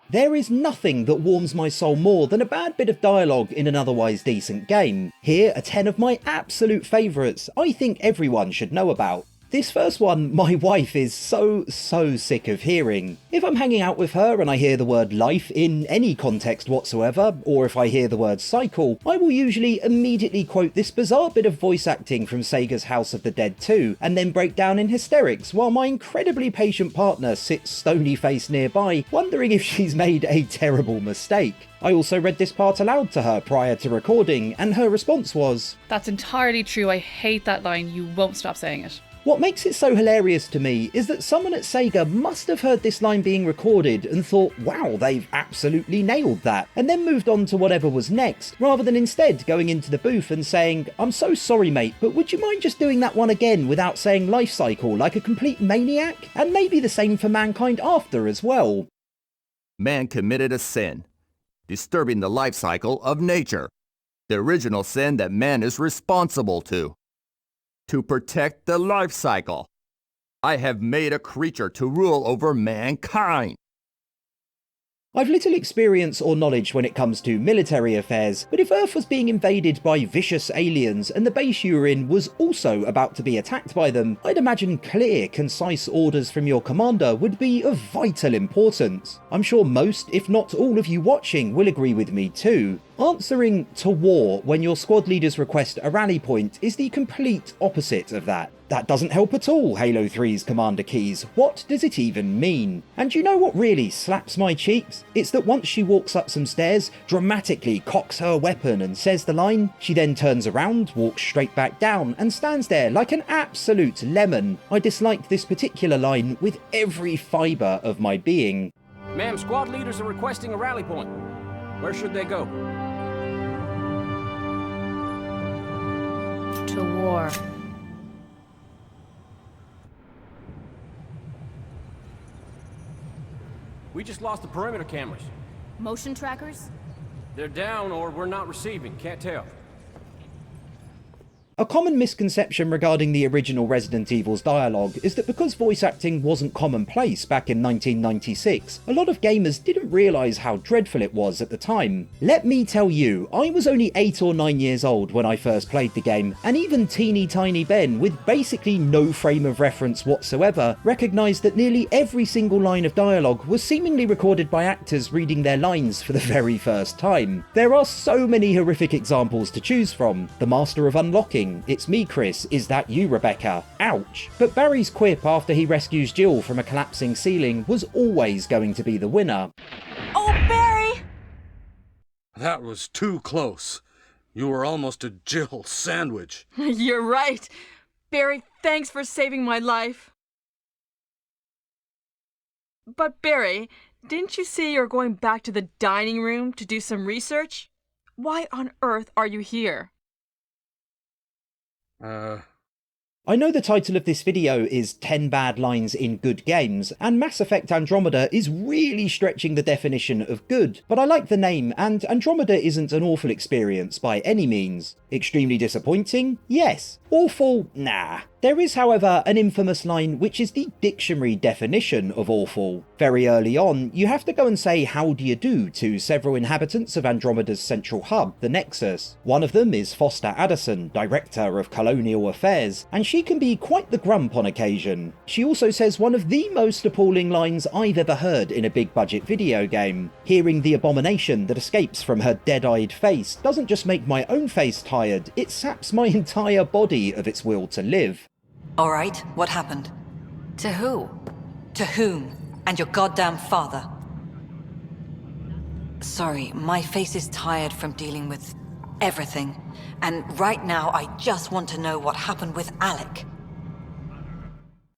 There is nothing that warms my soul more than a bad bit of dialogue in an otherwise decent game. Here are 10 of my absolute favourites I think everyone should know about. This first one, my wife is so sick of hearing. If I'm hanging out with her and I hear the word life in any context whatsoever, or if I hear the word cycle, I will usually immediately quote this bizarre bit of voice acting from Sega's House of the Dead 2, and then break down in hysterics while my incredibly patient partner sits stony-faced nearby, wondering if she's made a terrible mistake. I also read this part aloud to her prior to recording, and her response was, "That's entirely true, I hate that line, you won't stop saying it." What makes it so hilarious to me is that someone at Sega must have heard this line being recorded and thought, wow, they've absolutely nailed that, and then moved on to whatever was next, rather than instead going into the booth and saying, "I'm so sorry mate, but would you mind just doing that one again without saying life cycle like a complete maniac?" And maybe the same for Mankind After as well. Man committed a sin, disturbing the life cycle of nature, the original sin that man is responsible to protect the life cycle. I have made a creature to rule over mankind. I've little experience or knowledge when it comes to military affairs, but if Earth was being invaded by vicious aliens and the base you were in was also about to be attacked by them, I'd imagine clear, concise orders from your commander would be of vital importance. I'm sure most, if not all of you watching will agree with me too. Answering to war when your squad leaders request a rally point is the complete opposite of that. That doesn't help at all, Halo 3's commander keys. What does it even mean? And you know what really slaps my cheeks? It's that once she walks up some stairs, dramatically cocks her weapon and says the line, she then turns around, walks straight back down, and stands there like an absolute lemon. I disliked this particular line with every fibre of my being. Ma'am, squad leaders are requesting a rally point. Where should they go? To war. We just lost the perimeter cameras. Motion trackers? They're down or we're not receiving, can't tell. A common misconception regarding the original Resident Evil's dialogue is that because voice acting wasn't commonplace back in 1996, a lot of gamers didn't realise how dreadful it was at the time. Let me tell you, I was only 8 or 9 years old when I first played the game, and even teeny tiny Ben, with basically no frame of reference whatsoever, recognised that nearly every single line of dialogue was seemingly recorded by actors reading their lines for the very first time. There are so many horrific examples to choose from. The Master of Unlocking, "It's me, Chris, is that you, Rebecca? Ouch." But Barry's quip after he rescues Jill from a collapsing ceiling was always going to be the winner. Oh, Barry! That was too close. You were almost a Jill sandwich. You're right. Barry, thanks for saving my life. But Barry, didn't you say you're going back to the dining room to do some research? Why on earth are you here? I know the title of this video is 10 Bad Lines in Good Games, and Mass Effect Andromeda is really stretching the definition of good, but I like the name, and Andromeda isn't an awful experience by any means. Extremely disappointing? Yes. Awful? Nah. There is, however, an infamous line which is the dictionary definition of awful. Very early on, you have to go and say how do you do to several inhabitants of Andromeda's central hub, the Nexus. One of them is Foster Addison, Director of Colonial Affairs, and she can be quite the grump on occasion. She also says one of the most appalling lines I've ever heard in a big budget video game. Hearing the abomination that escapes from her dead-eyed face doesn't just make my own face tired, it saps my entire body of its will to live. All right, what happened? To who? To whom? And your goddamn father. Sorry, my face is tired from dealing with everything. And right now, I just want to know what happened with Alec.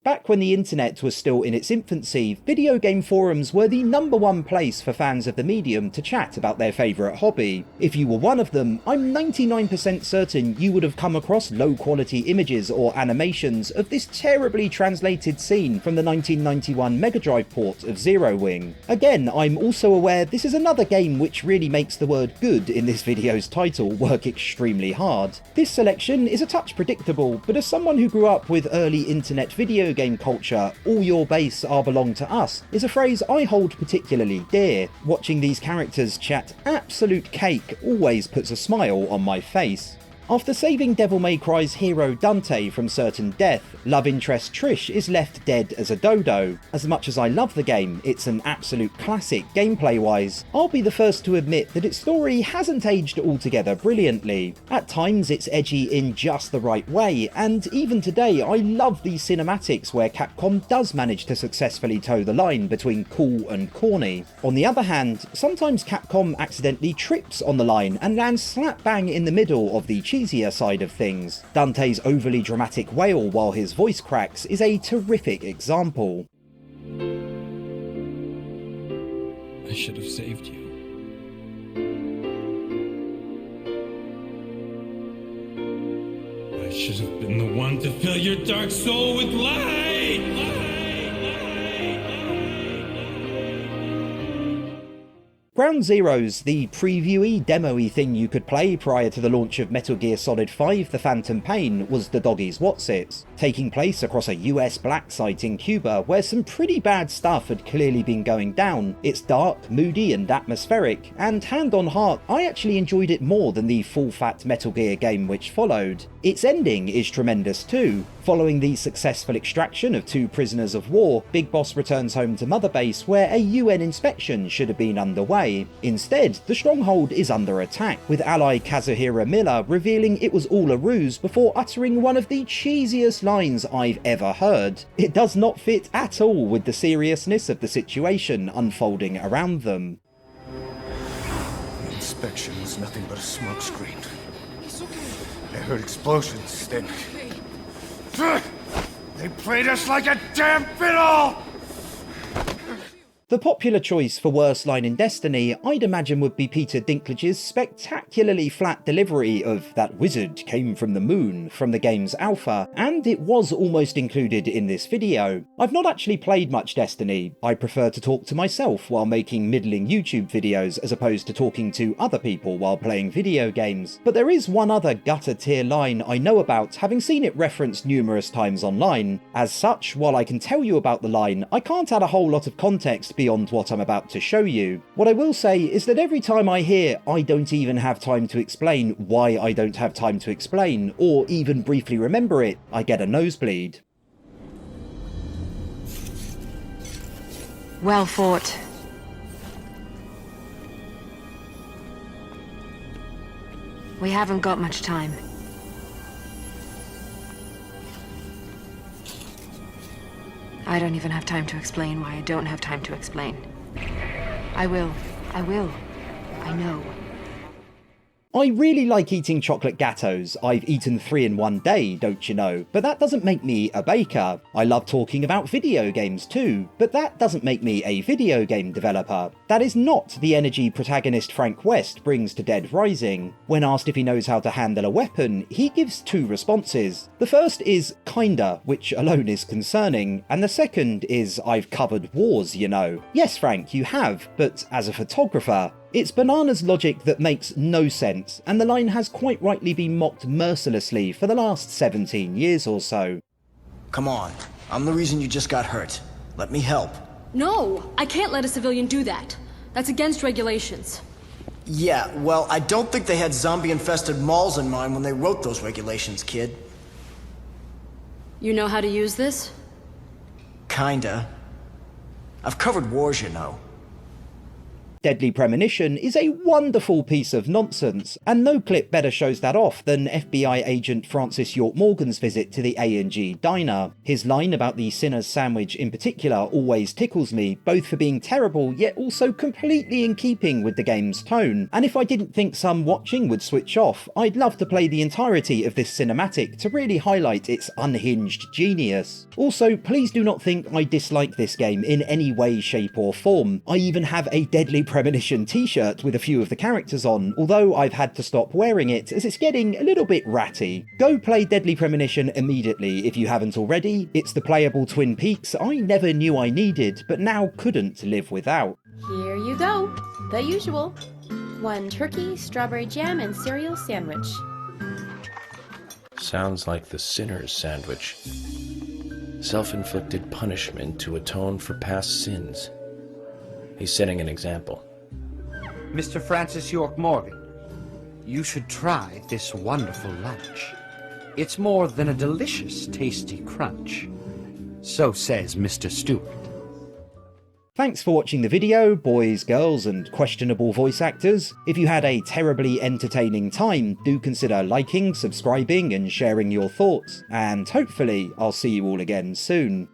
Back when the internet was still in its infancy, video game forums were the #1 place for fans of the medium to chat about their favourite hobby. If you were one of them, I'm 99% certain you would have come across low quality images or animations of this terribly translated scene from the 1991 Mega Drive port of Zero Wing. Again, I'm also aware this is another game which really makes the word good in this video's title work extremely hard. This selection is a touch predictable, but as someone who grew up with early internet video game culture, all your base are belong to us, is a phrase I hold particularly dear. Watching these characters chat absolute cake always puts a smile on my face. After saving Devil May Cry's hero Dante from certain death, love interest Trish is left dead as a dodo. As much as I love the game, it's an absolute classic gameplay-wise. I'll be the first to admit that its story hasn't aged altogether brilliantly. At times it's edgy in just the right way, and even today I love these cinematics where Capcom does manage to successfully toe the line between cool and corny. On the other hand, sometimes Capcom accidentally trips on the line and lands slap bang in the middle of the easier side of things. Dante's overly dramatic wail while his voice cracks is a terrific example. I should have saved you. I should have been the one to fill your dark soul with light! Ground Zeroes, the previewy, demo-y thing you could play prior to the launch of Metal Gear Solid 5 The Phantom Pain, was the doggies Whatsits, taking place across a US black site in Cuba where some pretty bad stuff had clearly been going down. It's dark, moody and atmospheric, and hand on heart, I actually enjoyed it more than the full-fat Metal Gear game which followed. Its ending is tremendous too. Following the successful extraction of 2 prisoners of war, Big Boss returns home to Mother Base where a UN inspection should have been underway. Instead, the stronghold is under attack, with ally Kazuhira Miller revealing it was all a ruse before uttering one of the cheesiest lines I've ever heard. It does not fit at all with the seriousness of the situation unfolding around them. The inspection was nothing but a smokescreen. I heard explosions, then... They played us like a damn fiddle! The popular choice for worst line in Destiny, I'd imagine, would be Peter Dinklage's spectacularly flat delivery of "that wizard came from the moon" from the game's alpha, and it was almost included in this video. I've not actually played much Destiny. I prefer to talk to myself while making middling YouTube videos as opposed to talking to other people while playing video games. But there is one other gutter tier line I know about, having seen it referenced numerous times online. As such, while I can tell you about the line, I can't add a whole lot of context beyond what I'm about to show you. What I will say is that every time I hear "I don't even have time to explain why I don't have time to explain," or even briefly remember it, I get a nosebleed. Well fought. We haven't got much time. I don't even have time to explain why I don't have time to explain. I will. I know. I really like eating chocolate gateaux. I've eaten 3 in one day, don't you know? But that doesn't make me a baker. I love talking about video games too, but that doesn't make me a video game developer. That is not the energy protagonist Frank West brings to Dead Rising. When asked if he knows how to handle a weapon, he gives 2 responses. The first is kinda, which alone is concerning, and the second is "I've covered wars, you know." Yes, Frank, you have, but as a photographer. It's bananas logic that makes no sense, and the line has quite rightly been mocked mercilessly for the last 17 years or so. Come on, I'm the reason you just got hurt. Let me help. No, I can't let a civilian do that. That's against regulations. Yeah, well, I don't think they had zombie-infested malls in mind when they wrote those regulations, kid. You know how to use this? Kinda. I've covered wars, you know. Deadly Premonition is a wonderful piece of nonsense, and no clip better shows that off than FBI agent Francis York Morgan's visit to the A&G diner. His line about the Sinner's Sandwich in particular always tickles me, both for being terrible yet also completely in keeping with the game's tone, and if I didn't think some watching would switch off, I'd love to play the entirety of this cinematic to really highlight its unhinged genius. Also, please do not think I dislike this game in any way, shape or form. I even have a Deadly Premonition t-shirt with a few of the characters on, although I've had to stop wearing it as it's getting a little bit ratty. Go play Deadly Premonition immediately if you haven't already. It's the playable Twin Peaks I never knew I needed, but now couldn't live without. Here you go. The usual. 1 turkey, strawberry jam, and cereal sandwich. Sounds like the Sinner's Sandwich. Self-inflicted punishment to atone for past sins. He's setting an example. Mr. Francis York Morgan, you should try this wonderful lunch. It's more than a delicious, tasty crunch. So says Mr. Stewart. Thanks for watching the video, boys, girls, and questionable voice actors. If you had a terribly entertaining time, do consider liking, subscribing, and sharing your thoughts. And hopefully, I'll see you all again soon.